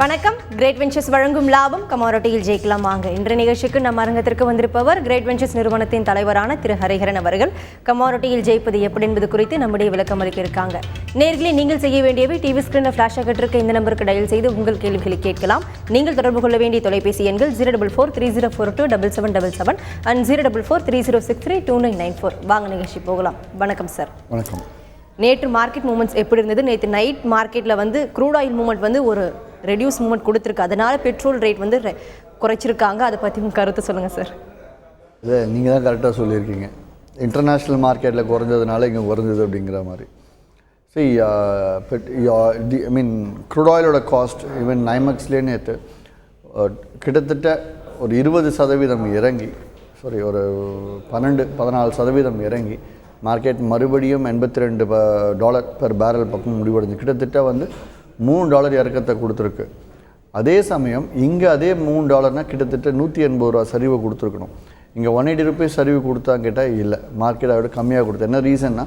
வணக்கம். Great ventures வழங்கும் லாபம் கமாரோட்டியில் ஜெயிக்கலாம் வாங்க. இன்றைய நிகழ்ச்சிக்கு நம்ம அரங்கத்திற்கு வந்திருப்பவர் கிரேட் வெஞ்சர்ஸ் நிறுவனத்தின் தலைவரான திரு ஹரிஹரன் அவர்கள். கமாரோட்டியில் ஜெயிப்பது எப்படி என்பது குறித்து நம்முடைய விளக்கம் அளிக்க இருக்காங்க. நேர்களே, நீங்கள் செய்ய வேண்டியவை டிவி ஸ்கிரீனில் ஃபிளாஷ் ஆகிட்டு இந்த நம்பருக்கு டயல் செய்து உங்கள் கேள்விகளை கேட்கலாம். நீங்கள் தொடர்பு கொள்ள வேண்டிய தொலைபேசி எண்கள் 04430427777 அண்ட் 04430632994. வாங்க நிகழ்ச்சி போகலாம். வணக்கம் சார். வணக்கம். நேற்று மார்க்கெட் மூமெண்ட்ஸ் எப்படி இருந்தது? நேற்று நைட் மார்க்கெட்டில் வந்து க்ரூட் ஆயில் மூமெண்ட் வந்து ஒரு ரெடியூஸ் மூமெண்ட் கொடுத்துருக்கு. அதனால பெட்ரோல் ரேட் வந்து குறைச்சிருக்காங்க. அதை பற்றி உங்கள் கருத்து சொல்லுங்கள் சார். இல்லை, நீங்கள் தான் கரெக்டாக சொல்லியிருக்கீங்க. இன்டர்நேஷ்னல் மார்க்கெட்டில் குறைஞ்சதுனால இங்கே குறைஞ்சது அப்படிங்கிற மாதிரி. சரி, ஐ மீன் க்ரூட் ஆயிலோட காஸ்ட் ஈவன் நைமக்ஸ்லேயே நேற்று கிட்டத்தட்ட ஒரு 20% இறங்கி, ஒரு 14% இறங்கி மார்க்கெட் மறுபடியும் $82 பெர் பேரல் பக்கம் முடிவடைஞ்சு கிட்டத்தட்ட வந்து $3 இறக்கத்தை கொடுத்துருக்கு. அதே சமயம் இங்கே அதே $3 கிட்டத்தட்ட $180 சரிவை கொடுத்துருக்கணும். இங்கே $180 சரிவு கொடுத்தான்னு கேட்டால் இல்லை, மார்க்கெட் அதோட கம்மியாக கொடுத்தேன். என்ன ரீசன்னா,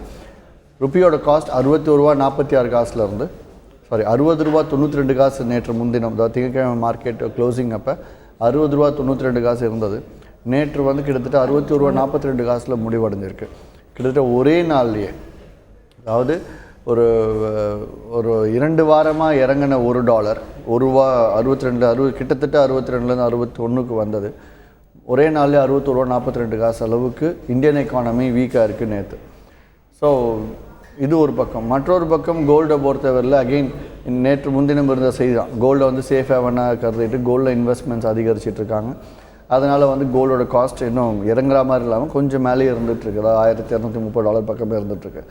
ருப்பியோட காஸ்ட் ₹61.46 இருந்து ₹60.92 நேற்று முன்தினம், அதாவது திங்கட்கிழமை மார்க்கெட் க்ளோசிங் அப்போ ₹60.92 இருந்தது. நேற்று வந்து கிட்டத்தட்ட ₹61.42 முடிவடைஞ்சிருக்கு. கிட்டத்தட்ட ஒரே நாள்லேயே, அதாவது ஒரு 2 வாரமாக இறங்கின $1 ₹62 கிட்டத்தட்ட 62லேருந்து 61க்கு வந்தது. ஒரே நாள்லேயே ₹61.42 அளவுக்கு இந்தியன் எக்கானமி வீக்காக இருக்குது நேற்று. ஸோ இது ஒரு பக்கம். மற்றொரு பக்கம் கோல்டை பொறுத்தவரையில் அகெயின் நேற்று முன்தினம் இருந்த செய்தி தான். கோல்டை வந்து சேஃப் ஹேவனாக கருதிட்டு கோல்டில் இன்வெஸ்ட்மெண்ட்ஸ் அதிகரிச்சிட்டு இருக்காங்க. அதனால் வந்து கோல்டோட காஸ்ட் இன்னும் இறங்குற மாதிரி இல்லாமல் கொஞ்சம் மேலே இருந்துகிட்ருக்கு. அதாவது $1230 பக்கமே இருந்துகிட்ருக்கு.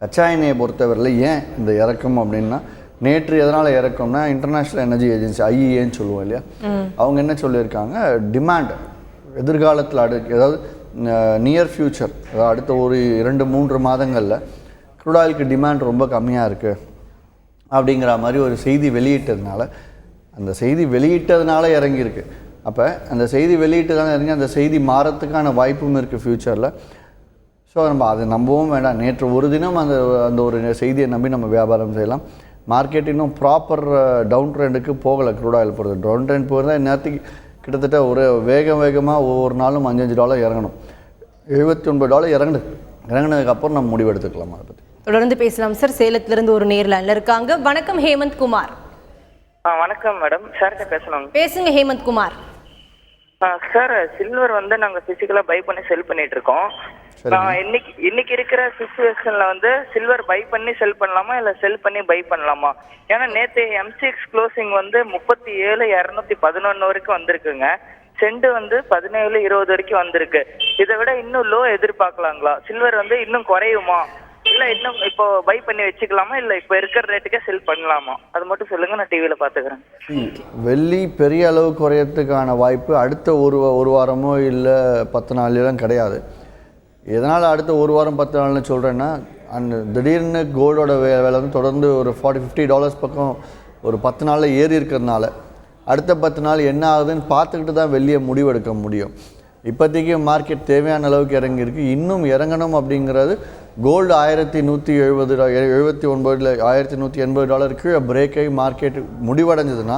கச்சா எண்ணெயை பொறுத்தவரையில் ஏன் இந்த இறக்கம் அப்படின்னா, நேற்று எதனால் இறக்கம்னா, இன்டர்நேஷ்னல் எனர்ஜி ஏஜென்சி IEAன்னு சொல்லுவோம் இல்லையா, அவங்க என்ன சொல்லியிருக்காங்க, டிமாண்ட் எதிர்காலத்தில் அதாவது நியர் ஃப்யூச்சர், அதாவது அடுத்த ஒரு 2-3 மாதங்களில் க்ரூட் ஆயிலுக்கு டிமாண்ட் ரொம்ப கம்மியாக இருக்குது அப்படிங்கிற மாதிரி ஒரு செய்தி வெளியிட்டதுனால, அந்த செய்தி வெளியிட்டதுனால இறங்கியிருக்கு. அப்போ அந்த செய்தி வெளியிட்டதுனால இறங்கி அந்த செய்தி மாறத்துக்கான வாய்ப்பும் இருக்குது ஃப்யூச்சரில். ஸோ நம்ம அதை நம்பவும் வேண்டாம். நேற்று ஒரு தினம் அந்த ஒரு செய்தியை நம்பி நம்ம வியாபாரம் செய்யலாம். மார்க்கெட் இன்னும் ப்ராப்பர் டவுன் ட்ரெண்டுக்கு போகலை. க்ரூட் ஆயில் போகிறது டவுன் ட்ரெண்ட் போகிறதா நேற்றுக்கு கிட்டத்தட்ட ஒரு வேகமாக ஒவ்வொரு நாளும் $5 இறங்கணும். $79 இறங்கினதுக்கப்புறம் நம்ம முடிவு எடுத்துக்கலாம். அதை பற்றி தொடர்ந்து பேசலாம் சார். சேலத்திலிருந்து ஒரு நேர்ல இருக்காங்க. வணக்கம் ஹேமந்த் குமார். வணக்கம் மேடம். சார்கிட்ட பேசணும். பேசுங்க ஹேமந்த் குமார். சார், சில்வர் வந்து நாங்கள் ஃபிசிக்கலாக பை பண்ணி செல் பண்ணிட்டு இருக்கோம். இன்னைக்கு இருக்கிற சிச்சுவேஷன்ல வந்து சில்வர் பை பண்ணி செல் பண்ணலாமா இல்ல செல் பண்ணி பை பண்ணலாமா? ஏன்னா நேற்று MCX க்ளோசிங் வந்து 37,211 வரைக்கும் வந்திருக்குங்க. செண்டு வந்து 17,20 வரைக்கும் வந்திருக்கு. இதை விட இன்னும் லோ எதிர்பார்க்கலாங்களா? சில்வர் வந்து இன்னும் குறையுமா, இல்ல இன்னும் இப்போ பை பண்ணி வச்சுக்கலாமா, இல்ல இப்போ இருக்கிற ரேட்டுக்கே செல் பண்ணலாமா? அது மட்டும் சொல்லுங்க, நான் டிவியில பாத்துக்கிறேன். வெள்ளி பெரிய அளவு குறையறதுக்கான வாய்ப்பு அடுத்த ஒரு வாரமோ இல்லை 10 நாள்லாம் கிடையாது. எதனால் அடுத்த ஒரு வாரம் 10 நாள்னு சொல்கிறேன்னா, திடீர்னு கோல்டோட விலை வந்து தொடர்ந்து ஒரு $40-50 பக்கம் ஒரு 10 நாளில் ஏறி இருக்கிறதுனால அடுத்த 10 நாள் என்ன ஆகுதுன்னு பார்த்துக்கிட்டு தான் வெளியே முடிவெடுக்க முடியும். இப்போதைக்கு மார்க்கெட் தேவையான அளவுக்கு இறங்கியிருக்கு. இன்னும் இறங்கணும் அப்படிங்கிறது கோல்டு $1180 கீழே பிரேக் ஆகி மார்க்கெட் முடிவடைஞ்சதுன்னா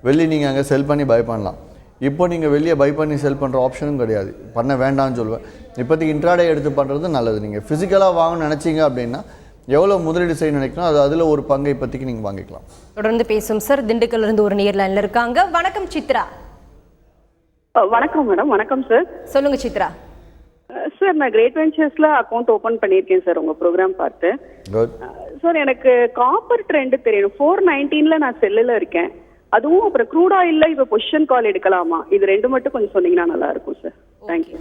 வெளியே நீங்கள் அங்கே செல் பண்ணி பை பண்ணலாம். இப்போ நீங்கள் வெளியே பை பண்ணி செல் பண்ணுற ஆப்ஷனும் கிடையாது, பண்ண வேண்டாம்னு சொல்லுவேன். இப்போதைக்கு இன்ட்ராடே எடுத்து பண்ணுறது நல்லது. நீங்கள் ஃபிசிக்கலாக வாங்கணும்னு நினச்சிங்க அப்படின்னா எவ்வளோ முதலீடு செய்ய நினைக்கணும், அது அதில் ஒரு பங்கை இப்போதைக்கு நீங்கள் வாங்கிக்கலாம். தொடர்ந்து பேசும் சார். திண்டுக்கல்ல இருந்து ஒரு நேர்ல இருக்காங்க. வணக்கம் சித்ரா. வணக்கம் மேடம். வணக்கம் சார். சொல்லுங்க சித்ரா. சார், நான் கிரேட் வெஞ்சர்ஸ்ல அக்கௌண்ட் ஓபன் பண்ணியிருக்கேன் சார், உங்க ப்ரோக்ராம் பார்த்து. சார், எனக்கு காப்பர் ட்ரெண்ட் தெரியணும். 419ல நான் செல்லுல இருக்கேன். அதுவும் அப்புறம் க்ரூட் ஆயில்ல இப்போ பொசிஷன் கால் எடுக்கலாமா? இது ரெண்டு மட்டும் கொஞ்சம் சொன்னீங்கன்னா நல்லா இருக்கும் சார். தேங்க்யூ.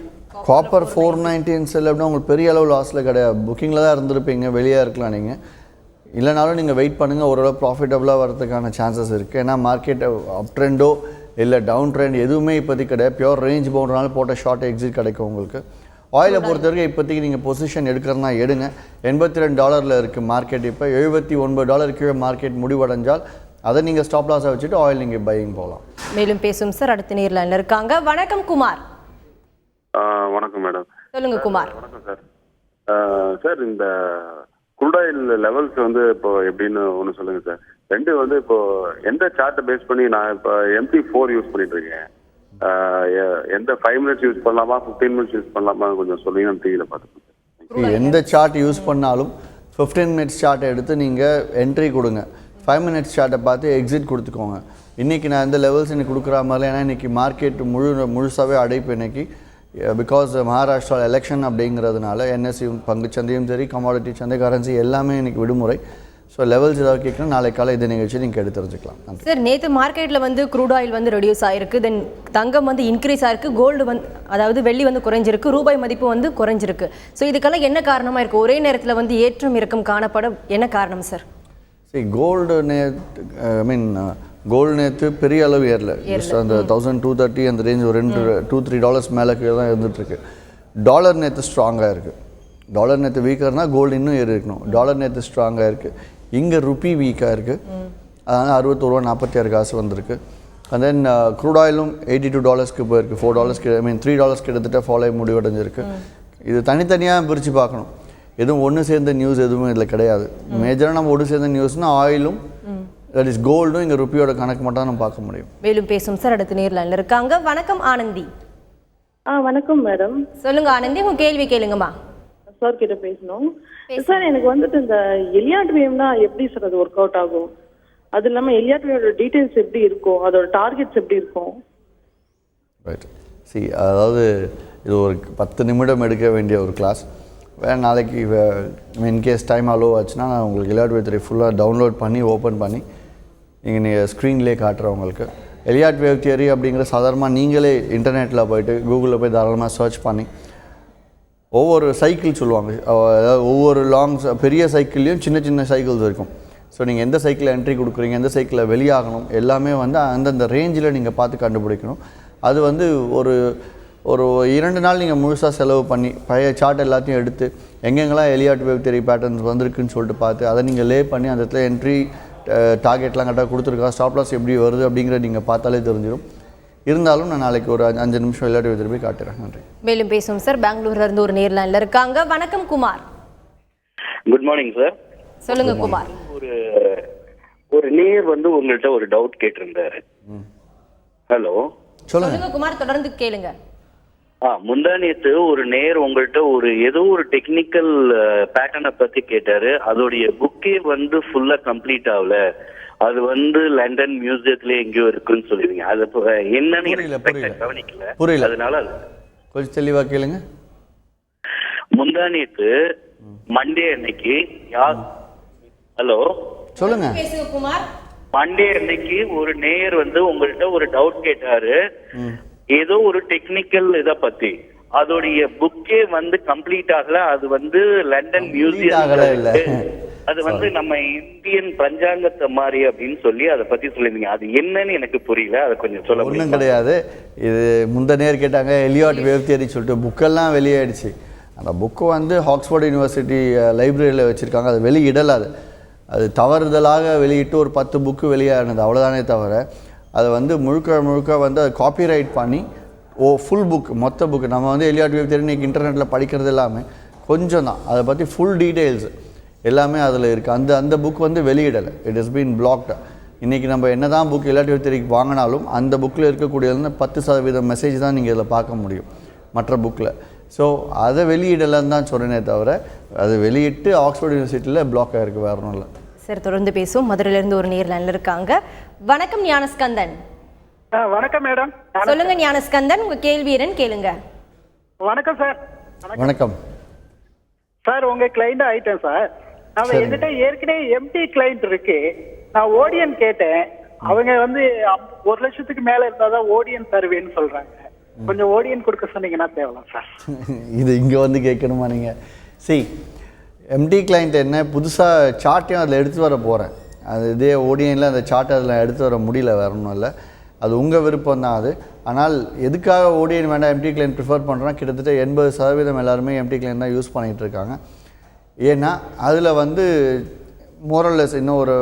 காப்பர் 419 செல் அப்படின்னா உங்களுக்கு பெரிய அளவு லாஸில் கிடையாது. புக்கிங்கில் தான் இருந்திருப்பீங்க, வெளியே இருக்கலாம் நீங்கள். இல்லைனாலும் நீங்கள் வெயிட் பண்ணுங்கள், ஓரளவு ப்ராஃபிட்டபுளாக வரதுக்கான சான்சஸ் இருக்குது. ஏன்னா மார்க்கெட் அப் ட்ரெண்டோ இல்லை டவுன் ட்ரெண்ட் எதுவுமே இப்போதைக்கு கிடையாது. பியூர் ரேஞ்ச் பவுண்டர்னால போட்ட ஷார்ட் எக்ஸிட் கிடைக்கும் உங்களுக்கு. ஆயிலை பொறுத்த வரைக்கும் இப்போதைக்கு நீங்கள் பொசிஷன் எடுக்கிறதுனா எடுங்க. $82 இருக்குது மார்க்கெட். இப்போ $79 கீழே மார்க்கெட் முடிவடைஞ்சால் அதை நீங்கள் ஸ்டாப் லாஸாக வச்சுட்டு ஆயில் நீங்கள் பையிங் போகலாம். மேலும் பேசும் சார். அடுத்த நேரில் இருக்காங்க. வணக்கம் குமார். வணக்கம் மேடம். சொல்லுங்க குமார். வணக்கம் சார். சார், இந்த க்ரூட் ஆயில் லெவல்ஸ் வந்து இப்போ எப்படின்னு ஒன்று சொல்லுங்க சார். ரெண்டு வந்து இப்போ எந்த சார்ட்டை பேஸ் பண்ணி நான் இப்போ MT4 யூஸ் பண்ணிட்டு இருக்கேன். எந்த 5 மினிட்ஸ் யூஸ் பண்ணலாமா 15 மினிட்ஸ் யூஸ் பண்ணலாமா கொஞ்சம் சொல்லுங்க. டிவியில் பார்த்துக்கோங்க. எந்த சார்ட் யூஸ் பண்ணாலும் 15 மினிட்ஸ் சார்ட்டை எடுத்து நீங்கள் என்ட்ரி கொடுங்க. 5 மினிட்ஸ் சார்ட்டை பார்த்து எக்ஸிட் கொடுத்துக்கோங்க. இன்றைக்கி நான் இந்த லெவல்ஸ் இன்னைக்கு கொடுக்குற மாதிரி, ஏன்னா இன்றைக்கி மார்க்கெட் முழுசாகவே அடைப்பு இன்னைக்கு. பிகாஸ் மகாராஷ்டிரா எலெக்ஷன் அப்படிங்கிறதுனால NSE பங்குச்சந்தையும் சரி, கமாடிட்டி சந்தை, கரன்சி எல்லாமே இன்றைக்கி விடுமுறை. ஸோ லெவல்ஸ் ஏதாவது கேட்கணும் நாளை காலை இந்த நிகழ்ச்சி நீங்கள் எடுத்து தெரிஞ்சுக்கலாம். சார், நேற்று மார்க்கெட்டில் வந்து க்ரூட் ஆயில் வந்து ரெடியூஸ் ஆயிருக்கு, தென் தங்கம் வந்து இன்க்ரீஸ் ஆயிருக்கு, கோல்டு வந்து அதாவது வெள்ளி வந்து குறைஞ்சிருக்கு, ரூபாய் மதிப்பு வந்து குறைஞ்சிருக்கு. ஸோ இதுக்கெல்லாம் என்ன காரணமாக இருக்குது? ஒரே நேரத்தில் வந்து ஏற்றம் இறக்கம் காணப்பட என்ன காரணம் சார்? சரி, கோல்டு கோல்டு நேற்று பெரிய அளவு ஏறல. ஜஸ்ட் அந்த 1230 அந்த ரேஞ்ச் ஒரு $2-3 மேலே கீழே தான் இருந்துகிட்ருக்கு. டாலர் நேற்று ஸ்ட்ராங்காக இருக்குது. டாலர் நேற்று வீக்காக இருந்தால் கோல்டு இன்னும் ஏறி இருக்கணும். டாலர் நேற்று ஸ்ட்ராங்காக இருக்குது. இங்கே ருப்பி வீக்காக இருக்குது. அதனால் $61.46 வந்திருக்கு. அண்ட் தென் க்ரூட் ஆயிலும் $82 போயிருக்கு. $4 $3 கிட்டத்தட்ட ஃபாலோ ஆகி முடிவடைஞ்சிருக்கு. இது தனித்தனியாக பிரித்து பார்க்கணும். எதுவும் ஒன்று சேர்ந்த நியூஸ் எதுவும் இதில் கிடையாது. மேஜராக நம்ம ஒன்று சேர்ந்த நியூஸ்னால் ஆயிலும் தட் இஸ் கோல்டும் இங்கே ருப்பியோட கணக்கு மட்டும் நம்ம பார்க்க முடியும். மேலும் பேசும் சார் அடுத்த நேரில் இருக்காங்க. வணக்கம் ஆனந்தி. வணக்கம் மேடம். சொல்லுங்க ஆனந்தி, உங்க கேள்வி கேளுங்கம்மா. சார் கிட்ட பேசணும். சார், எனக்கு வந்துட்டு இந்த எலியாட்வியம்னா எப்படி சார் அது ஒர்க் அவுட் ஆகும்? அது இல்லாமல் எலியாட்வியோட டீடைல்ஸ் எப்படி இருக்கும், அதோட டார்கெட்ஸ் எப்படி இருக்கும்? ரைட். அதாவது இது ஒரு 10 நிமிடம் எடுக்க வேண்டிய ஒரு கிளாஸ். வேறு நாளைக்கு இன்கேஸ் டைம் அலோவ் ஆச்சுன்னா நான் உங்களுக்கு எலியாட் வேவ் தியரி ஃபுல்லாக டவுன்லோட் பண்ணி ஓப்பன் பண்ணி நீங்கள் ஸ்க்ரீன்லேயே காட்டுறேன் உங்களுக்கு. எலியாட் வேவ் தியரி அப்படிங்கிற சாதாரணமாக நீங்களே இன்டர்நெட்டில் போய்ட்டு கூகுளில் போய் தாராளமாக சர்ச் பண்ணி ஒவ்வொரு சைக்கிள் சொல்லுவாங்க. அதாவது ஒவ்வொரு பெரிய சைக்கிள்லேயும் சின்ன சின்ன சைக்கிள்ஸ் இருக்கும். ஸோ நீங்கள் எந்த சைக்கிளில் என்ட்ரி கொடுக்குறீங்க, எந்த சைக்கிளில் வெளியாகணும், எல்லாமே வந்து அந்தந்த ரேஞ்சில் நீங்கள் பார்த்து கண்டுபிடிக்கணும். அது வந்து ஒரு 2 நாள் நீங்கள் முழுசாக செலவு பண்ணி பழைய சார்ட் எல்லாத்தையும் எடுத்து எங்கெங்கெல்லாம் எலியாட் வேவ் தியரி பேட்டர்ன்ஸ் வந்திருக்குன்னு சொல்லிட்டு பார்த்து அதை நீங்கள் லே பண்ணி அந்த இடத்துல என்ட்ரி டார்கெட்லாம் கரெக்டாக கொடுத்துருக்கா, ஸ்டாப் லாஸ் எப்படி வருது அப்படிங்கிற நீங்கள் பார்த்தாலே தெரிஞ்சிடும். இருந்தாலும் நான் நாளைக்கு ஒரு 5 நிமிஷம் எலியாட் வேவ் தியரி காட்டுறேன். நன்றி. மேலும் பேசும் சார். பெங்களூர்ல இருந்து ஒரு நேர்ல இருக்காங்க. வணக்கம் குமார். Good morning sir. சொல்லுங்க குமார். ஒரு நேர் வந்து உங்கள்கிட்ட ஒரு டவுட் கேட்டிருந்தாரு. ஹலோ, சொல்லுங்க குமார், தொடர்ந்து கேளுங்க. முந்தானியத்து ஒரு நேர் உங்கள்கிட்ட ஏதோ ஒரு டெக்னிக்கல் பேட்டர்னை பத்தி கேட்டாரு. அதோடைய புக்கே வந்து ஃபுல்லா கம்ப்ளீட் ஆகல, அது வந்து லண்டன் மியூசியத்துல எங்கேயோ இருக்குன்னு சொல்லிருங்க. அது என்னன்னு கவனிக்கல, புரியல. அதனால கொஞ்சம் தெளிவா கேளுங்க. முந்தானியத்து மண்டே அன்னைக்கு ஹலோ சொல்லுங்க குமார். மண்டே அன்னைக்கு ஒரு நேர் வந்து உங்கள்கிட்ட ஒரு டவுட் கேட்டாரு, ஏதோ ஒரு டெக்னிக்கல் இத பத்தி. அதோடைய புக்கே வந்து கம்ப்ளீட் ஆகல, அது வந்து லண்டன் மியூசியம், அது வந்து நம்ம இந்தியன் பஞ்சாங்கத்தை மாதிரி அப்படின்னு சொல்லி அதை பத்தி சொல்லிருந்தீங்க. அது என்னன்னு எனக்கு புரியல, அதை கொஞ்சம் சொல்ல. ஒன்றும் கிடையாது. இது முந்த நேர் கேட்டாங்க எலியாட் வேவ் தியரி சொல்லிட்டு புக்கெல்லாம் வெளியாயிடுச்சு. அந்த புக்கு வந்து ஆக்ஸ்போர்ட் யூனிவர்சிட்டி லைப்ரரியில் வச்சுருக்காங்க. அது வெளியிடலாது, அது தவறுதலாக வெளியிட்டு ஒரு 10 புக்கு வெளியானது, அவ்வளோதானே தவிர அதை வந்து முழுக்க வந்து அதை காப்பிரைட் பண்ணி ஃபுல் புக் மொத்த புக்கு நம்ம வந்து எலியாட் வேவ் தியரி இன்றைக்கி இன்டர்நெட்டில் படிக்கிறது எல்லாமே கொஞ்சம் தான். அதை பற்றி ஃபுல் டீட்டெயில்ஸ் எல்லாமே அதில் இருக்குது. அந்த புக் வந்து வெளியிடலை, இட் இஸ் பீன் பிளாக்டு. இன்றைக்கி நம்ம என்ன தான் புக் எலியாட் வேவ் தியரிக்கு வாங்கினாலும் அந்த புக்கில் இருக்கக்கூடியது 10% மெசேஜ் தான் நீங்கள் இதில் பார்க்க முடியும் மற்ற புக்கில். ஸோ அதை வெளியிடலைன்னு தான் சொல்கிறேனே தவிர அது வெளியிட்டு ஆக்ஸ்போர்ட் யூனிவர்சிட்டியில் பிளாக் ஆகிருக்கு, வேறு ஒன்றும் இல்லை. சார் தொடர்ந்து பேசுவோம். மதுரையிலேருந்து ஒரு நேரில் இருக்காங்க. வணக்கம் ஞானஸ்கந்தன். வணக்கம் மேடம். சொல்லுங்க ஞானஸ்கந்தன், உங்க கேள்வி என்னன்னு கேளுங்க. வணக்கம் சார். வணக்கம் சார், உங்க கிளைண்ட் ஆயிட்டேன் சார். நான் என்கிட்ட ஏற்கனவே எம்டி கிளைண்ட் இருக்கு. நான் ஓடியன் கேட்டேன், அவங்க வந்து 1 லட்சத்துக்கு மேல இருந்தாதான் ஓடியன் தருவேன்னு சொல்றாங்க. கொஞ்சம் ஓடியன் கொடுக்க சொன்னீங்கன்னா தேவலாம் சார். இது இங்கே வந்து கேட்கணுமா நீங்கள்? எம்டி கிளைண்ட் என்ன புதுசாக சார்ட்டையும் அதில் எடுத்து வர போகிறேன். அது இதே ஓடியனில் அந்த சார்ட்டை அதில் எடுத்து வர முடியல, வேற ஒன்றும் இல்லை. அது உங்கள் விருப்பம் தான் அது. ஆனால் எதுக்காக ஓடியன் வேண்டாம் எம்டி கிளைண்ட் ப்ரிஃபர் பண்ணுறோன்னா, கிட்டத்தட்ட 80% எல்லாருமே எம்டி கிளைண்ட் தான் யூஸ் பண்ணிகிட்டு இருக்காங்க. ஏன்னா அதில் வந்து மோரல்லஸ் இன்னும் ஒரு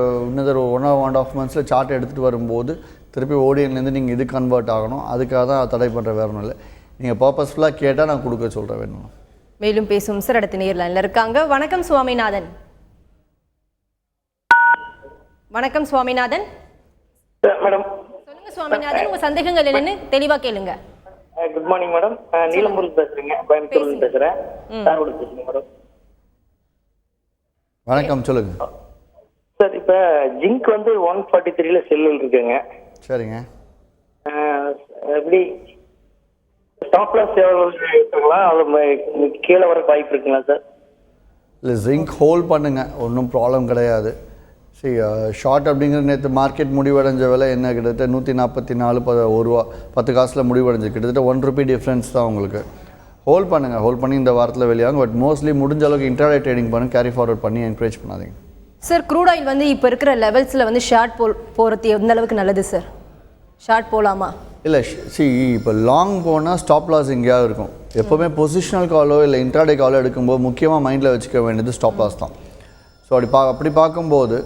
1.5 months சார்ட் எடுத்துகிட்டு வரும்போது திருப்பி ஓடியன்லேருந்து நீங்கள் இது கன்வெர்ட் ஆகணும். அதுக்காக தான் தடை பண்ணுற, வேற ஒன்றும் இல்லை. நீங்கள் பர்பஸ்ஃபுல்லாக கேட்டால் நான் கொடுக்க சொல்கிறேன் வேணும். மேலும் பேசும் சார் அடுத்த நேரில் இருக்காங்க. வணக்கம் சுவாமிநாதன். வணக்கம் சுவாமிநாதன். மேடம் சொல்லுங்க சுவாமிநாதன், உங்க சந்தேகங்கள் என்னன்னு தெளிவா கேளுங்க. Good morning madam. நீலம்பூர் பேசுறீங்க, கோயம்புத்தூர்ல பேசுறேன். சாரோட பேசுறேன் மேடம். வணக்கம், சொல்லுங்க சார். இப்ப ஜிங்க் வந்து 143ல செல்லில் இருக்குங்க. சரிங்க. எப்படி ஸ்டாப் லாஸ் இருக்குங்களா, அது கீழே வர வாய்ப்பு இருக்குங்களா சார்? இல்லை, ஜிங்க் ஹோல்ட் பண்ணுங்க, ஒன்றும் ப்ராப்ளம் கிடையாது. சரி, ஷார்ட் அப்படிங்கிற நேற்று மார்க்கெட் முடிவடைஞ்ச விலை என்ன, கிட்டத்தட்ட 144 1 ரூபா 10 காசில் முடிவடைஞ்சு, கிட்டத்தட்ட ₹1 டிஃப்ரென்ஸ் தான் உங்களுக்கு. ஹோல்ட் பண்ணுங்கள், ஹோல்ட் பண்ணி இந்த வாரத்தில் வெளியாகும். பட் மோஸ்ட்லி முடிஞ்ச அளவுக்கு இன்ட்ராடே ட்ரேடிங் பண்ணி கேரி ஃபார்வர்ட் பண்ணி என்கரேஜ் பண்ணாதீங்க சார். க்ரூட் ஆயில் வந்து இப்போ இருக்கிற லெவல்ஸில் வந்து ஷார்ட் போகிறது எந்த அளவுக்கு நல்லது சார்? ஷார்ட் போகலாமா? இல்லை, இப்போ லாங் போனால் ஸ்டாப் லாஸ் எங்கேயாவது இருக்கும். எப்போவுமே பொசிஷனல் காலோ இல்லை இன்ட்ராடே காலோ எடுக்கும்போது முக்கியமாக மைண்டில் வச்சுக்க வேண்டியது ஸ்டாப் லாஸ் தான். ஸோ அப்படி பார்க்கும்போது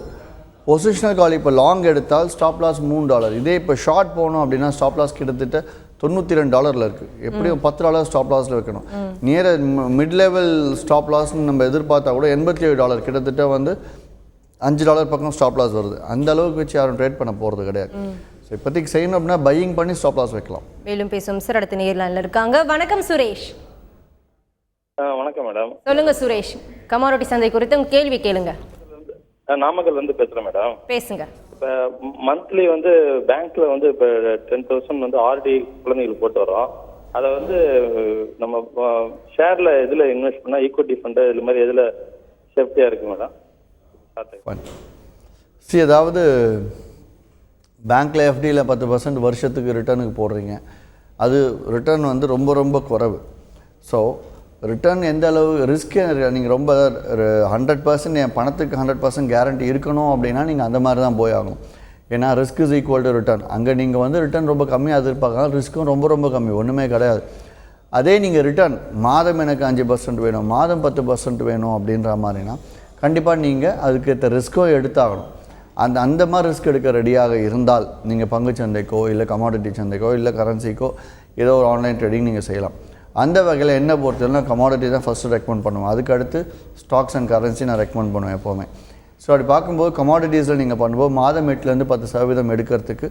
பொசிஷனல் கால் இப்போ லாங் எடுத்தால் ஸ்டாப் லாஸ் $3. இதே இப்போ ஷார்ட் போகணும் அப்படின்னா ஸ்டாப் லாஸ் கிட்டத்தட்ட $92 இருக்குது. எப்படியும் $10 ஸ்டாப் லாஸில் வைக்கணும். நியர் மிட் லெவல் ஸ்டாப் லாஸ்ன்னு நம்ம எதிர்பார்த்தா கூட $87, கிட்டத்தட்ட வந்து $5 பக்கம் ஸ்டாப் லாஸ் வருது. அந்த அளவுக்கு வச்சு யாரும் ட்ரேட் பண்ண போகிறது கிடையாது. ஸோ இப்போதைக்கு செய்யணும் அப்படின்னா பையிங் பண்ணி ஸ்டாப் லாஸ் வைக்கலாம். மேலும் பேசும் சார், அடுத்த நேர்ல இருக்காங்க. வணக்கம் சுரேஷ். வணக்கம் மேடம். சொல்லுங்க சுரேஷ், கமாடிட்டி சந்தை குறித்து உங்க கேள்வி கேளுங்க. நாமக்கல் வந்து பேசுறேன் மேடம். பேசுங்க. இப்போ மந்த்லி வந்து பேங்க்ல வந்து இப்போ 10,000 வந்து ஆர்டி குழந்தைகளுக்கு போட்டு வரோம். அதை வந்து நம்ம ஷேர்ல எதுல இன்வெஸ்ட் பண்ணா ஈக்விட்டி ஃபண்டு இது மாதிரி எதுல சேஃப்டியா இருக்கு மேடம்? அதாவது பேங்க்கில் எஃப்டியில் 10% வருஷத்துக்கு ரிட்டர்னுக்கு போடுறீங்க. அது ரிட்டர்ன் வந்து ரொம்ப ரொம்ப குறைவு. ஸோ ரிட்டர்ன் எந்த அளவு ரிஸ்க்கே நீங்கள் ரொம்ப 100% என் பணத்துக்கு 100% கேரண்டி இருக்கணும் அப்படின்னா நீங்கள் அந்த மாதிரி தான் போய் ஆகணும். ஏன்னா risk is equal to return. அங்கே நீங்கள் வந்து ரிட்டர்ன் ரொம்ப கம்மியாக எதிர்பார்க்கலாம், ரிஸ்க்கும் ரொம்ப ரொம்ப கம்மி, ஒன்றுமே கிடையாது. அதே நீங்கள் ரிட்டர்ன் மாதம் எனக்கு 5% வேணும், மாதம் 10% வேணும் அப்படின்ற மாதிரினா கண்டிப்பாக நீங்கள் அதுக்கேற்ற ரிஸ்க்கும் எடுத்தாகணும். அந்த மாதிரி ரிஸ்க் எடுக்க ரெடியாக இருந்தால் நீங்கள் பங்குச்சந்தைக்கோ இல்லை கமாடிட்டி சந்தைக்கோ இல்லை கரன்சிக்கோ ஏதோ ஒரு ஆன்லைன் ட்ரேடிங் நீங்கள் செய்யலாம். அந்த வகையில் என்ன பொறுத்தவரைனா கமாடிட்டி தான் ஃபஸ்ட்டு ரெக்கமெண்ட் பண்ணுவேன். அதுக்கடுத்து ஸ்டாக்ஸ் அண்ட் கரன்சி நான் ரெக்கமெண்ட் பண்ணுவேன் எப்போவுமே. ஸோ அப்படி பார்க்கும்போது கமாடிட்டிஸில் நீங்கள் பண்ணும்போது மாதம் 8லேருந்து 10% எடுக்கிறதுக்கு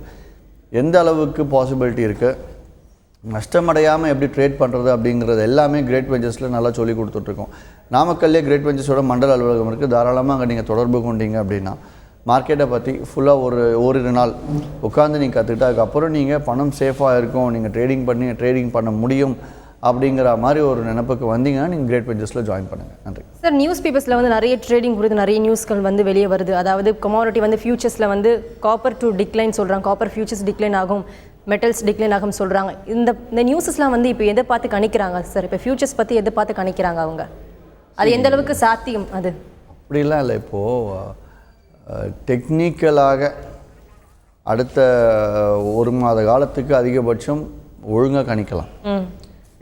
எந்த அளவுக்கு பாசிபிலிட்டி இருக்குது, நஷ்டமடையாமல் எப்படி ட்ரேட் பண்ணுறது அப்படிங்கிறது எல்லாமே கிரேட் வெஞ்சர்ஸில் நல்லா சொல்லி கொடுத்துட்ருக்கோம். நாமக்கல்லே கிரேட் வெஞ்சர்ஸோட மண்டல அலுவலகம் இருக்குது. தாராளமாக அங்கே நீங்கள் தொடர்பு கொண்டீங்க அப்படின்னா மார்க்கெட்டை பற்றி ஃபுல்லாக ஓரிரு நாள் உட்காந்து நீங்கள் கற்றுக்கிட்டு அதுக்கப்புறம் நீங்கள் பணம் சேஃபாக இருக்கும், நீங்கள் ட்ரேடிங் பண்ண முடியும் அப்படிங்கிற மாதிரி ஒரு நினைப்புக்கு வந்தீங்கன்னா நீங்கள் கிரேட் வெஞ்சர்ஸில் ஜாயின் பண்ணுங்கள். நன்றி சார். நியூஸ் பேப்பர்ஸில் வந்து நிறைய ட்ரேடிங் குறித்து நிறைய நியூஸ்கள் வந்து வெளியே வருது. அதாவது கமாடிட்டி வந்து ஃபியூச்சர்ஸில் வந்து காப்பர் டு டிக்ளைன் சொல்கிறாங்க, காப்பர் ஃபியூச்சர்ஸ் டிக்ளைன் ஆகும், மெட்டல்ஸ் டிக்ளைன் ஆகும் சொல்கிறாங்க. இந்த நியூஸஸ்லாம் வந்து இப்போ எதை பார்த்து கணிக்கிறாங்க சார்? இப்போ ஃபியூச்சர்ஸ் பற்றி எதை பார்த்து கணிக்கிறாங்க அவங்க? அது எந்த அளவுக்கு சாத்தியம்? அது அப்படிலாம் இல்லை. இப்போது டெக்னிக்கலாக அடுத்த 1 மாத காலத்துக்கு அதிகபட்சம் ஒழுங்காக கணிக்கலாம்.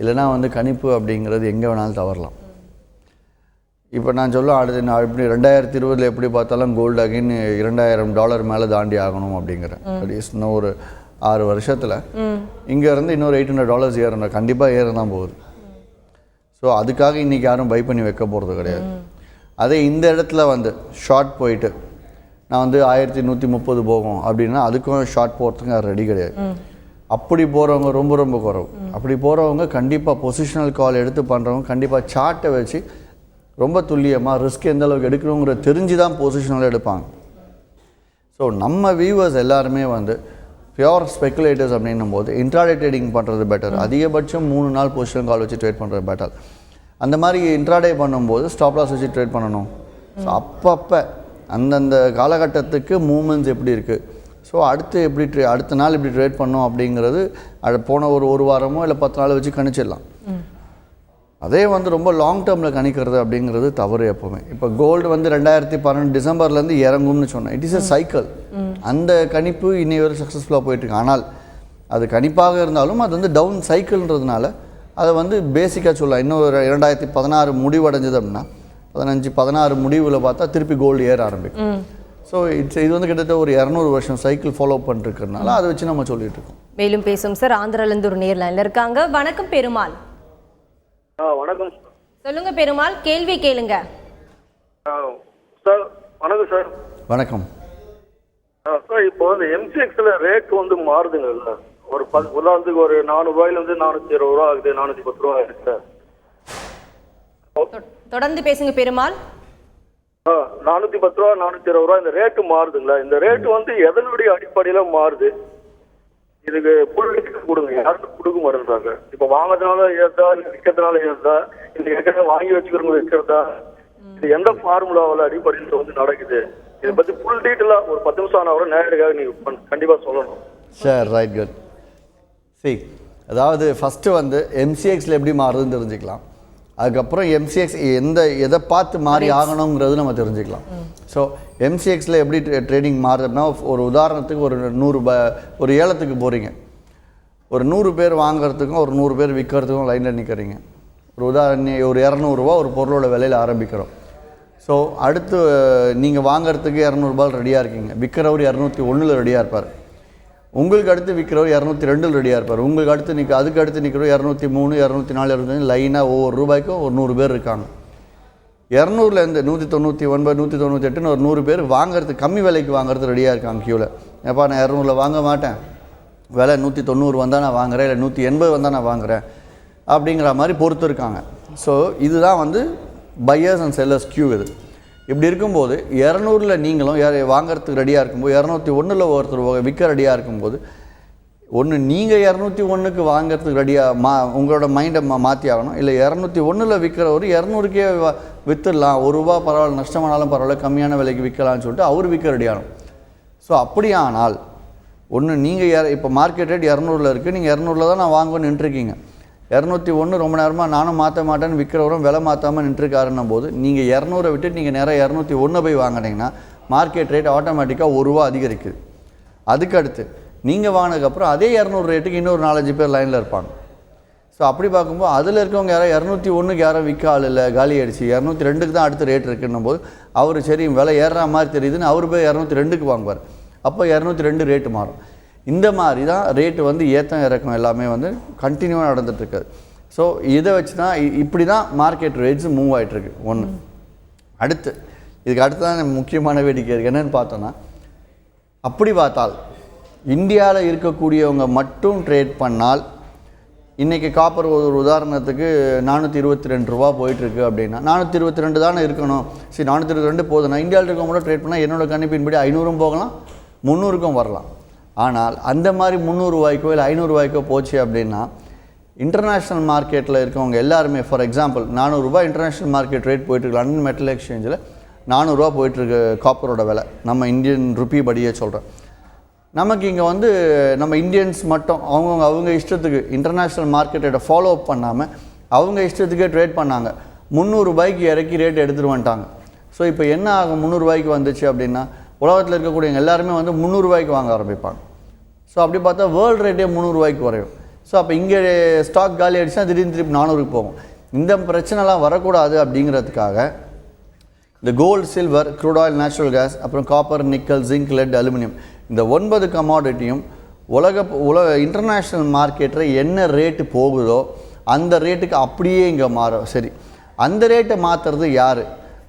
இல்லைனா வந்து கணிப்பு அப்படிங்கிறது எங்கே வேணாலும் தவறலாம். இப்போ நான் சொல்ல இப்படி 2020 எப்படி பார்த்தாலும் கோல்டு அகைன் $2,000 மேலே தாண்டி ஆகணும் அப்படிங்கிறேன். அட்லீஸ்ட் இன்னும் ஒரு 6 வருஷத்தில் இங்கேருந்து இன்னொரு $800 ஏறணும், கண்டிப்பாக ஏற தான் போகுது. ஸோ அதுக்காக இன்றைக்கி யாரும் பை பண்ணி வைக்க போகிறது கிடையாது. அதே இந்த இடத்துல வந்து ஷார்ட் போயிட்டு நான் வந்து 1130 போகும் அப்படின்னா அதுக்கும் ஷார்ட் போகிறதுக்கு ரெடி கிடையாது. அப்படி போகிறவங்க ரொம்ப ரொம்ப குறவு. அப்படி போகிறவங்க கண்டிப்பாக பொசிஷனல் கால் எடுத்து பண்ணுறவங்க கண்டிப்பாக சார்ட்டை வச்சு ரொம்ப துல்லியமாக ரிஸ்க் எந்த அளவுக்கு எடுக்கணுங்கிற தெரிஞ்சு தான் பொசிஷனல் எடுப்பாங்க. ஸோ நம்ம வியூவர்ஸ் எல்லாருமே வந்து பியோர் ஸ்பெக்குலேட்டர்ஸ் அப்படின்னும் போது இன்ட்ராடே ட்ரேடிங் பண்ணுறது பெட்டர். அதிகபட்சம் 3 நாள் பொசிஷனல் கால் வச்சு ட்ரேட் பண்ணுறது பெட்டர். அந்த மாதிரி இன்ட்ராடே பண்ணும்போது ஸ்டாப் லாஸ் வச்சு ட்ரேட் பண்ணணும். ஸோ அப்பப்போ அந்தந்த காலகட்டத்துக்கு மூமெண்ட்ஸ் எப்படி இருக்குது, ஸோ அடுத்த நாள் இப்படி ட்ரேட் பண்ணோம் அப்படிங்கிறது போன ஒரு வாரமோ இல்லை 10 நாள் வச்சு கணிச்சிடலாம். அதே வந்து ரொம்ப லாங் டேர்மில் கணிக்கிறது அப்படிங்கிறது தவறு எப்போவுமே. இப்போ கோல்டு வந்து 2012 டிசம்பர்லேருந்து இறங்கும்னு சொன்னேன். It is a cycle. அந்த கணிப்பு இன்னை வரை சக்ஸஸ்ஃபுல்லாக போயிட்டுருக்கு. ஆனால் அது கணிப்பாக இருந்தாலும் அது வந்து டவுன் சைக்கிள்ன்றதுனால அதை வந்து பேசிக்காக சொல்லலாம். இன்னும் 2016 முடிவடைஞ்சது அப்படின்னா 15-16 முடிவில் பார்த்தா திருப்பி கோல்டு ஏற ஆரம்பிக்கும். ஸோ இது வந்து கிட்டத்தட்ட ஒரு 200 வருஷம் சைக்கிள் ஃபாலோ பண்ணிருக்கிறதுனால அதை வச்சு நம்ம சொல்லிட்டு இருக்கோம். மேலும் பேசும் சார். ஆந்திராலேருந்து ஒரு நேர்லைன்ல இருக்காங்க. வணக்கம் பெருமாள். வணக்கம். சொல்லுங்க பெருமாள், கேள்வி கேளுங்க. சார் வணக்கம் சார். வணக்கம். இப்போ இந்த எம்சிஎக்ஸ்ல ரேட் வந்து மாறுதுங்கல்ல, ஒரு உதாரணத்துக்கு ஒரு 400 ரூபாயில இருந்து 420 ரூபா ஆகுது, 410 ரூபா ஆகுது சார். தொடர்ந்து பேசுங்க பெருமாள். 410 ரூபா 420 ரூபா இந்த ரேட்டு மாறுதுங்களா? இந்த ரேட்டு வந்து எதனுடைய அடிப்படையில மாறுது? இதுக்கு புள்ளிக்கு கொடுங்க, யாருக்கும் கொடுக்க மாட்டேன்றாங்க. இப்ப வாங்குறதுனால ஏறுதா, இல்ல விற்கிறதுனால ஏறுதா, இல்ல ஏற்கனவே வாங்கி வச்சுக்கிறவங்க விற்கிறதா, இது எந்த ஃபார்முலாவில் அடிப்படையில் வந்து நடக்குது? இதை பத்தி ஃபுல் டீட்டெயிலா ஒரு 10 நிமிஷம் ஆனா கூட நேரடியாக நீங்க கண்டிப்பா சொல்லணும். Sir right, good. சரி, அதாவது ஃபஸ்ட்டு வந்து எம்சிஎக்ஸில் எப்படி மாறுதுன்னு தெரிஞ்சுக்கலாம். அதுக்கப்புறம் எம்சிஎக்ஸ் எதை பார்த்து மாறி ஆகணுங்கிறது நம்ம தெரிஞ்சுக்கலாம். ஸோ எம்சிஎக்ஸில் எப்படி ட்ரேடிங் மாறுதுன்னா, ஒரு உதாரணத்துக்கு ஒரு ஏலத்துக்கு போகிறீங்க. ஒரு 100 பேர் வாங்குறதுக்கும் ஒரு 100 பேர் விற்கிறதுக்கும் லைனில் நிற்கிறீங்க. ஒரு உதாரணம், ஒரு 200 ரூபா ஒரு பொருளோட விலையில் ஆரம்பிக்கிறோம். ஸோ அடுத்து நீங்கள் வாங்குறதுக்கு 200 ரூபாய் ரெடியாக இருக்கீங்க, விற்கிறவர் 201 ரெடியாக இருப்பார். உங்களுக்கு அடுத்து விற்கிறவர் 202 ரெடியாக இருப்பார். உங்களுக்கு அடுத்து அதுக்கு அடுத்து நிற்கிறவர் 203, 204, 205 லைனாக ஒவ்வொரு ரூபாய்க்கும் ஒரு 100 பேர் இருக்காங்க. 200லேருந்து 199, 198 ஒரு 100 பேர் வாங்குறதுக்கு, கம்மி விலைக்கு வாங்குறது ரெடியாக இருக்காங்க க்யூவில். ஏப்பா நான் 200 வாங்க மாட்டேன், விலை 190 வந்தால் நான் வாங்குறேன், இல்லை 180 வந்தால் நான் வாங்குறேன் அப்படிங்கிற மாதிரி பொறுத்து இருக்காங்க. ஸோ இதுதான் வந்து பையர்ஸ் அண்ட் செல்லர்ஸ் க்யூ. இது இப்படி இருக்கும்போது 200ல் நீங்களும் வாங்குறதுக்கு ரெடியாக இருக்கும்போது 201ல் ஒருத்தர் விற்க ரெடியாக இருக்கும்போது, ஒன்று நீங்கள் 201க்கு வாங்கிறதுக்கு ரெடியாக உங்களோட மைண்டை மாற்றி ஆகணும். இல்லை 201ல் விற்கிறவர் 200க்கே விற்றுடலாம், ₹1 பரவாயில்ல, நஷ்டமானாலும் பரவாயில்ல, கம்மியான விலைக்கு விற்கலான்னு சொல்லிட்டு அவர் விற்க ரெடியாகணும். ஸோ அப்படியானால் ஒன்று நீங்கள் இப்போ மார்க்கெட் ரேட் 200ல் இருக்குது, நீங்கள் 200ல் தான் நான் வாங்குவேன்னு நின்றுருக்கீங்க. 201 ரொம்ப நேரமாக நானும் மாற்ற மாட்டேன்னு விற்கிறவரும் விலை மாற்றாமல் நின்றுருக்காருன்னும் போது, நீங்கள் 200 விட்டு நீங்கள் நேராக 201 போய் வாங்கினீங்கன்னா மார்க்கெட் ரேட் ஆட்டோமேட்டிக்காக ₹1 அதிகரிக்குது. அதுக்கடுத்து நீங்கள் வாங்கினதுக்கப்புறம் அதே 200 ரேட்டுக்கு இன்னொரு 4-5 பேர் லைனில் இருப்பாங்க. ஸோ அப்படி பார்க்கும்போது அதில் இருக்கவங்க யாரோ 201க்கு யாரும் விற்க ஆள் இல்லை, காலி ஆகிடுச்சு, 202க்கு தான் அடுத்த ரேட் இருக்குன்னும் போது அவர் சரி விலை ஏறுற மாதிரி தெரியுதுன்னு அவர் போய் 202க்கு வாங்குவார். அப்போ 202 ரேட்டு மாறும். இந்த மாதிரி தான் ரேட்டு வந்து ஏற்றம் இறக்கம் எல்லாமே வந்து கண்டினியூவாக நடந்துகிட்ருக்குது. ஸோ இதை வச்சு தான் இப்படி தான் மார்க்கெட் ரேட்ஸ் மூவ் ஆகிட்டுருக்கு. ஒன்று இதுக்கு அடுத்து தான் முக்கியமான வேடிக்கை இருக்குது. என்னென்னு பார்த்தோன்னா, அப்படி பார்த்தால் இந்தியாவில் இருக்கக்கூடியவங்க மட்டும் ட்ரேட் பண்ணால் இன்றைக்கி காப்பர் ஒரு உதாரணத்துக்கு 422 ரூபா போயிட்டுருக்கு அப்படின்னா, 422 தானே இருக்கணும், சரி 422 போதும், நான் இந்தியாவில் இருக்கவங்க மட்டும் ட்ரேட் பண்ணால் என்னோடய கணிப்பின்படி 500 போகலாம், 300க்கும் வரலாம். ஆனால் அந்த மாதிரி 300 ரூபாய்க்கோ இல்லை 500 ரூபாய்க்கோ போச்சு அப்படின்னா, இன்டர்நேஷ்னல் மார்க்கெட்டில் இருக்கவங்க எல்லாருமே, ஃபார் எக்ஸாம்பிள் 400 ரூபாய் இன்டர்நேஷ்னல் மார்க்கெட் ரேட் போயிட்டுருக்கு, லண்டன் மெட்டல் எக்ஸ்சேஞ்சில் 400 ரூபா போயிட்டுருக்கு காப்பரோட விலை, நம்ம இந்தியன் ருப்பி படியே சொல்கிறேன். நமக்கு இங்கே வந்து நம்ம இந்தியன்ஸ் மட்டும் அவங்க இஷ்டத்துக்கு இன்டர்நேஷ்னல் மார்க்கெட்டை ஃபாலோ அப் பண்ணாமல் அவங்க இஷ்டத்துக்கே ட்ரேட் பண்ணாங்க. 300 ரூபாய்க்கு இறக்கி ரேட் எடுத்துகிட்டு வந்துட்டாங்க. ஸோ இப்போ என்ன ஆகும், 300 ரூபாய்க்கு வந்துச்சு அப்படின்னா உலகத்தில் இருக்கக்கூடிய எல்லாருமே வந்து 300 ரூபாய்க்கு வாங்க ஆரம்பிப்பாங்க. ஸோ அப்படி பார்த்தா வேர்ல்டு ரேட்டே 300 ரூபாய்க்கு குறையும். ஸோ அப்போ இங்கே ஸ்டாக் காலி ஆகிடுச்சுன்னா திடீர்னு திருப்பி 400க்கு போகும். இந்த பிரச்சனைலாம் வரக்கூடாது அப்படிங்கிறதுக்காக இந்த gold, silver, crude oil, natural gas, அப்புறம் copper, nickel, zinc, lead, aluminium, இந்த 9 கமாடிட்டியும் உலக இன்டர்நேஷ்னல் மார்க்கெட்டில் என்ன ரேட்டு போகுதோ அந்த ரேட்டுக்கு அப்படியே இங்கே மாறும். சரி, அந்த ரேட்டை மாற்றுறது யார்?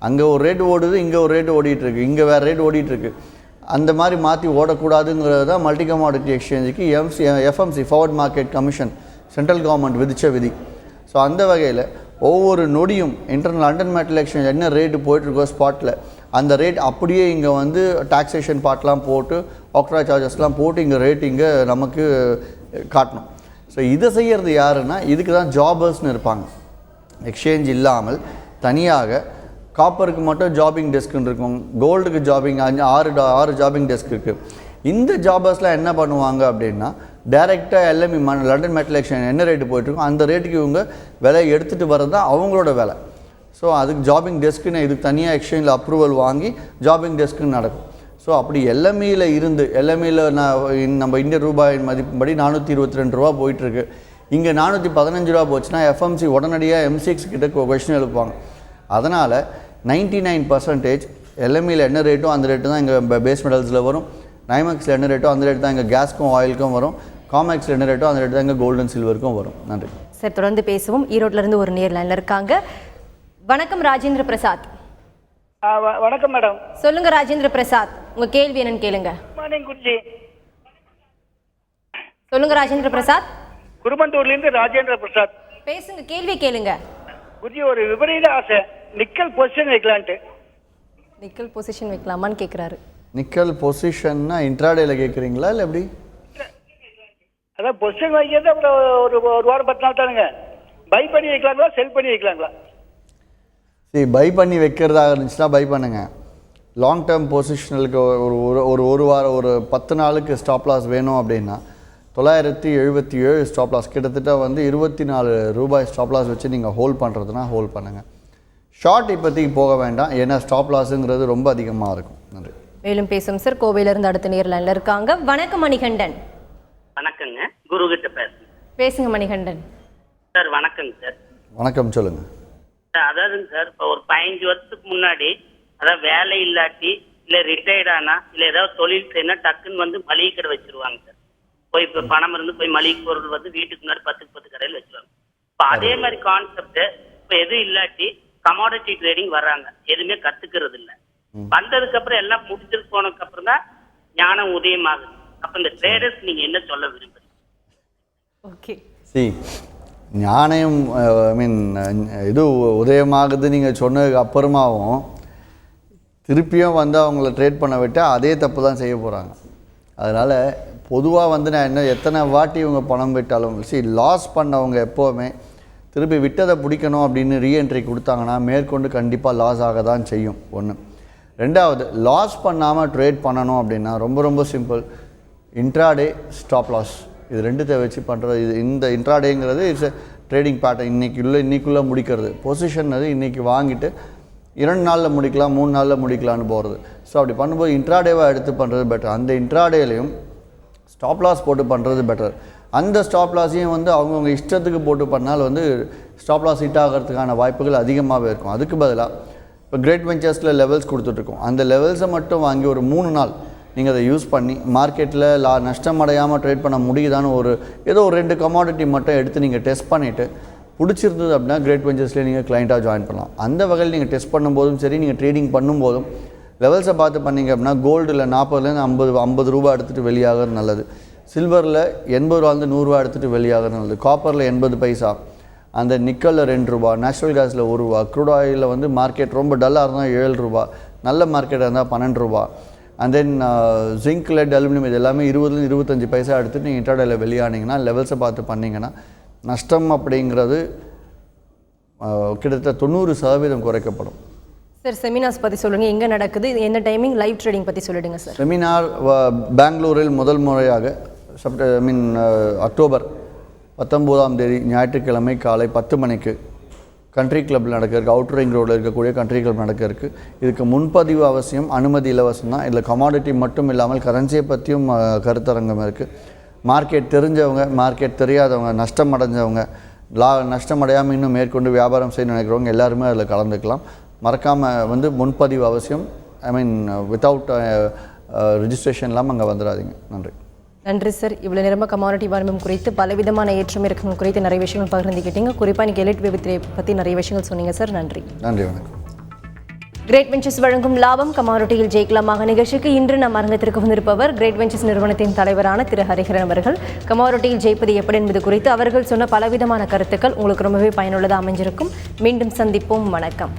அங்கே ஒரு ரேட்டு ஓடுது, இங்கே ஒரு ரேட்டு ஓடிட்டுருக்கு, இங்கே வேறு ரேட்டு ஓடிட்டுருக்கு. அந்த மாதிரி மாற்றி ஓடக்கூடாதுங்கிறது தான் மல்டி கமாடிட்டி எக்ஸ்சேஞ்சுக்கு FMC forward market commission central government விதித்த விதி. ஸோ அந்த வகையில் ஒவ்வொரு நொடியும் லண்டன் மெட்டல் எக்ஸ்சேஞ்ச் என்ன ரேட்டு போயிட்டுருக்கோ ஸ்பாட்டில் அந்த ரேட் அப்படியே இங்கே வந்து டாக்ஸேஷன் பார்ட்லாம் போட்டு ஆக்ட்ரா சார்ஜஸ்லாம் போட்டு இங்கே ரேட் இங்கே நமக்கு காட்டணும். ஸோ இதை செய்கிறது யாருன்னா, இதுக்கு தான் ஜாபர்ஸ்னு இருப்பாங்க. எக்ஸ்சேஞ்ச் இல்லாமல் தனியாக காப்பருக்கு மட்டும் ஜாபிங் டெஸ்க்குன்னு இருக்கும், கோல்டுக்கு ஜாபிங் 6 ஜாபிங் டெஸ்க் இருக்குது. இந்த ஜாபர்ஸ்லாம் என்ன பண்ணுவாங்க அப்படின்னா, டைரெக்டாக எல்எம்இ லண்டன் மெட்டல் எக்ஸ்சேஞ்ச் என்ன ரேட்டு போயிட்டுருக்கோம் அந்த ரேட்டுக்கு இவங்க விலையை எடுத்துகிட்டு வர்றது தான் அவங்களோட வேலை. ஸோ அதுக்கு ஜாபிங் டெஸ்க்குன்னு இதுக்கு தனியாக எக்ஸ்சேஞ்சில் அப்ரூவல் வாங்கி ஜாபிங் டெஸ்க்குன்னு நடக்கும். ஸோ அப்படி எல்எம்இயில் இருந்து எல்எம்இயில் நம்ம இந்திய ரூபாயின் மதிப்புபடி 422 ரூபா போயிட்டுருக்கு. இங்கே 415 ரூபா போச்சுன்னா எஃப்எம்சி உடனடியாக எம்சிஎக்ஸ் கிட்ட கொஸ்டின் எழுப்புவாங்க. அதனால் 99% எல்எம்இயில் என்ன ரேட்டோ அந்த ரேட்டு தான் இங்கே பேஸ் மெட்டல்ஸில் வரும். நைமேக்ஸில் என்ன ரேட்டோ அந்த ரேட்டு தான் இங்கே கேஸ்க்கும் ஆயிலுக்கும் வரும். காமெக்ஸில் என்ன ரேட்டோ அந்த ரேட்டு தான் இங்கே கோல்டு அண்ட் சில்வருக்கும் வரும். நன்றி சார். தொடர்ந்து பேசுவோம். ஈரோட்டிலேருந்து ஒரு நேர் லைனில் இருக்காங்க. வணக்கம் ராஜேந்திர பிரசாத். வணக்கம் மேடம். சொல்லுங்க ராஜேந்திர பிரசாத், உங்க கேள்வி என்னன்னு கேளுங்க. மார்னிங் குருஜி. சொல்லுங்க ராஜேந்திர பிரசாத். குருமந்தூர்ல இருந்து ராஜேந்திர பிரசாத். பேசுங்க, கேள்வி கேளுங்க. குருஜி, ஒரு விபரீத ஆசை, நிக்கல் பொசிஷன் வைக்கலான்ட்டு. நிக்கல் பொசிஷன் வைக்கலாமான்னு கேக்குறாரு. நிக்கல் பொசிஷன்னா இன்ட்ராடேல கேட்குறீங்களா இல்லை எப்படி? அதான் பொசிஷன் வைக்கிறது அப்புறம் ஒரு வாரம் 10 நாள் தானுங்க. பை பண்ணி வைக்கலாங்களா, செல் பண்ணி வைக்கலாங்களா? சரி, பை பண்ணி வைக்கிறதா இருந்துச்சுன்னா பை பண்ணுங்க. லாங் டேர்ம் பொசிஷனலுக்கு ஒரு வாரம், ஒரு 10 நாளுக்கு ஸ்டாப் லாஸ் வேணும் அப்படின்னா 977 ஸ்டாப் லாஸ், கிட்டத்தட்ட வந்து 24 ரூபாய் ஸ்டாப் லாஸ் வச்சு நீங்கள் ஹோல்ட் பண்ணுறதுனா ஹோல்ட் பண்ணுங்கள். ஷார்ட் இப்போதைக்கு போக வேண்டாம், ஏன்னா ஸ்டாப் லாஸுங்கிறது ரொம்ப அதிகமாக இருக்கும். நன்றி. மேலும் பேசும் சார். கோவையிலிருந்து அடுத்த நேர் லைன்ல இருக்காங்க. வணக்கம் மணிகண்டன். வணக்கங்க, குரு கிட்ட பேசுங்க மணிகண்டன் சார். வணக்கங்க சார். வணக்கம், சொல்லுங்க சார். அதாவதுங்க சார், இப்போ ஒரு 15 வருஷத்துக்கு முன்னாடி அதாவது வேலை இல்லாட்டி இல்லை ரிட்டையர்ட் ஆனா இல்லை ஏதாவது தொழில் செய்யணும் டக்குன்னு வந்து மளிகை கடை வச்சிருவாங்க சார். போய் இப்போ பணம் இருந்து போய் மளிகை பொருள் வந்து வீட்டுக்கு முன்னாடி 10 கடையில் வச்சிருவாங்க. இப்போ அதே மாதிரி கான்செப்ட் இப்போ எதுவும் இல்லாட்டி கமாடிட்டி ட்ரேடிங் வர்றாங்க, எதுவுமே கத்துக்கிறது இல்லை. வந்ததுக்கு அப்புறம் எல்லாம் முடிச்சிட்டு போனதுக்கு அப்புறம் தான் ஞானம் உதயமாகுது. அப்ப இந்த ட்ரேடர்ஸ் நீங்க என்ன சொல்ல விரும்புறீங்க? ஓகே, ஞானம் இது உதயமாகுது நீங்கள் சொன்னதுக்கு அப்புறமாவும் திருப்பியும் வந்து அவங்கள ட்ரேட் பண்ண விட்டால் அதே தப்பு தான் செய்ய போகிறாங்க. அதனால் பொதுவாக வந்து நான் என்ன எத்தனை வாட்டி இவங்க பணம் விட்டாலும் லாஸ் பண்ணவங்க எப்போவுமே திருப்பி விட்டதை பிடிக்கணும் அப்படின்னு ரீஎன்ட்ரி கொடுத்தாங்கன்னா மேற்கொண்டு கண்டிப்பாக லாஸ் ஆக தான் செய்யும். ஒன்று. ரெண்டாவது, லாஸ் பண்ணாமல் ட்ரேட் பண்ணணும் அப்படின்னா ரொம்ப ரொம்ப சிம்பிள். இன்ட்ராடே, ஸ்டாப் லாஸ், இது ரெண்டுத்தை வச்சு பண்ணுறது. இது இந்த இன்ட்ராடேங்கிறது இட்ஸ் ட்ரேடிங் பேட்டர்ன். இன்றைக்குள்ளே முடிக்கிறது. பொசிஷன் அது இன்றைக்கி வாங்கிட்டு 2 நாளில் முடிக்கலாம், 3 நாளில் முடிக்கலான்னு போகிறது. ஸோ அப்படி பண்ணும்போது இன்ட்ராடேவாக எடுத்து பண்ணுறது பெட்டர். அந்த இன்ட்ராடேலையும் ஸ்டாப் லாஸ் போட்டு பண்ணுறது பெட்டர். அந்த ஸ்டாப் லாஸையும் வந்து அவங்கவுங்க இஷ்டத்துக்கு போட்டு பண்ணால் வந்து ஸ்டாப் லாஸ் ஹிட் ஆகிறதுக்கான வாய்ப்புகள் அதிகமாகவே இருக்கும். அதுக்கு பதிலாக இப்போ கிரேட் வெஞ்சர்ஸில் லெவல்ஸ் கொடுத்துட்ருக்கோம். அந்த லெவல்ஸை மட்டும் வாங்கி ஒரு 3 நாள் நீங்கள் அதை யூஸ் பண்ணி மார்க்கெட்டில் நஷ்டம் அடையாமல் ட்ரேட் பண்ண முடியுதான்னு ஏதோ ஒரு 2 கமாடிட்டி மட்டும் எடுத்து நீங்கள் டெஸ்ட் பண்ணிவிட்டு பிடிச்சிருந்தது அப்படின்னா கிரேட் வெஞ்சர்ஸ்லேயே நீங்கள் கிளைண்ட்டாக ஜாயின் பண்ணலாம். அந்த வகையில் நீங்கள் டெஸ்ட் பண்ணும்போதும் சரி, நீங்கள் ட்ரேடிங் பண்ணும்போதும் லெவல்ஸை பார்த்து பண்ணிங்க அப்படின்னா கோல்டில் 40லேருந்து 50 ரூபா எடுத்துகிட்டு வெளியாகிறது நல்லது. சில்வரில் 80 ரூபாலேருந்து 100 ரூபா எடுத்துகிட்டு வெளியாகிறது நல்லது. காப்பரில் 80 பைசா, அந்த நிக்கலில் 2 ரூபா, நேச்சுரல் கேஸில் 1 ரூபா, க்ரூட் ஆயிலில் வந்து மார்க்கெட் ரொம்ப டல்லாக இருந்தால் 7 ரூபா, நல்ல மார்க்கெட்டாக இருந்தால் 12 ரூபா, and then zinc, lead, aluminium இது எல்லாமே 20லேருந்து 25 பைசா எடுத்துகிட்டு நீங்கள் இன்ட்ராடேயில் வெளியானீங்கன்னா லெவல்ஸை பார்த்து பண்ணிங்கன்னா நஷ்டம் அப்படிங்கிறது கிட்டத்தட்ட 90% குறைக்கப்படும். சார், செமினார்ஸ் பற்றி சொல்லுங்கள், எங்கே நடக்குது, எந்த டைமிங், லைவ் ட்ரேடிங் பற்றி சொல்லிடுங்க சார். செமினார் பெங்களூரில் முதல் முறையாக அக்டோபர் 19ஆம் தேதி ஞாயிற்றுக்கிழமை காலை 10 மணிக்கு கண்ட்ரி கிளப்பில் நடக்க இருக்குது. அவுட்டர் ரிங் ரோடில் இருக்கக்கூடிய கண்ட்ரி கிளப் நடக்க இருக்குது. இதுக்கு முன்பதிவு அவசியம், அனுமதி இலவசம் தான். இதில் கமாடிட்டி மட்டும் இல்லாமல் கரன்சியை பற்றியும் கருத்தரங்கம் இருக்குது. மார்க்கெட் தெரிஞ்சவங்க, மார்க்கெட் தெரியாதவங்க, நஷ்டம் அடைஞ்சவங்க, நஷ்டம் அடையாமல் இன்னும் மேற்கொண்டு வியாபாரம் செய்ய நினைக்கிறவங்க எல்லாருமே அதில் கலந்துக்கலாம். மறக்காமல் வந்து முன்பதிவு அவசியம். வித்தவுட் ரிஜிஸ்ட்ரேஷன் இல்லாமல் அங்கே வந்துடாதீங்க. நன்றி. நன்றி சார். இவ்வளோ நேரமாக கமாடிட்டி வாணிபம் குறித்து பலவிதமான ஏற்றம் இறக்கங்கள் குறித்து நிறைய விஷயங்கள் பகிர்ந்துக்கிட்டீங்க. குறிப்பாக இன்றைக்கி எலிட் விபத்தை பற்றி நிறைய விஷயங்கள் சொன்னீங்க சார். நன்றி. நன்றி, வணக்கம். கிரேட் வெஞ்சர்ஸ் வழங்கும் லாபம் கமாடிட்டியில் ஜெயிக்கலாமாக நிகழ்ச்சிக்கு இன்று நம் அரங்கத்திற்கு வந்திருப்பவர் கிரேட் வெஞ்சர்ஸ் நிறுவனத்தின் தலைவரான திரு ஹரிஹரன் அவர்கள். கமாடிட்டியில் ஜெயிப்பது எப்படி என்பது குறித்து அவர்கள் சொன்ன பலவிதமான கருத்துக்கள் உங்களுக்கு ரொம்பவே பயனுள்ளதாக அமைஞ்சிருக்கும். மீண்டும் சந்திப்போம். வணக்கம்.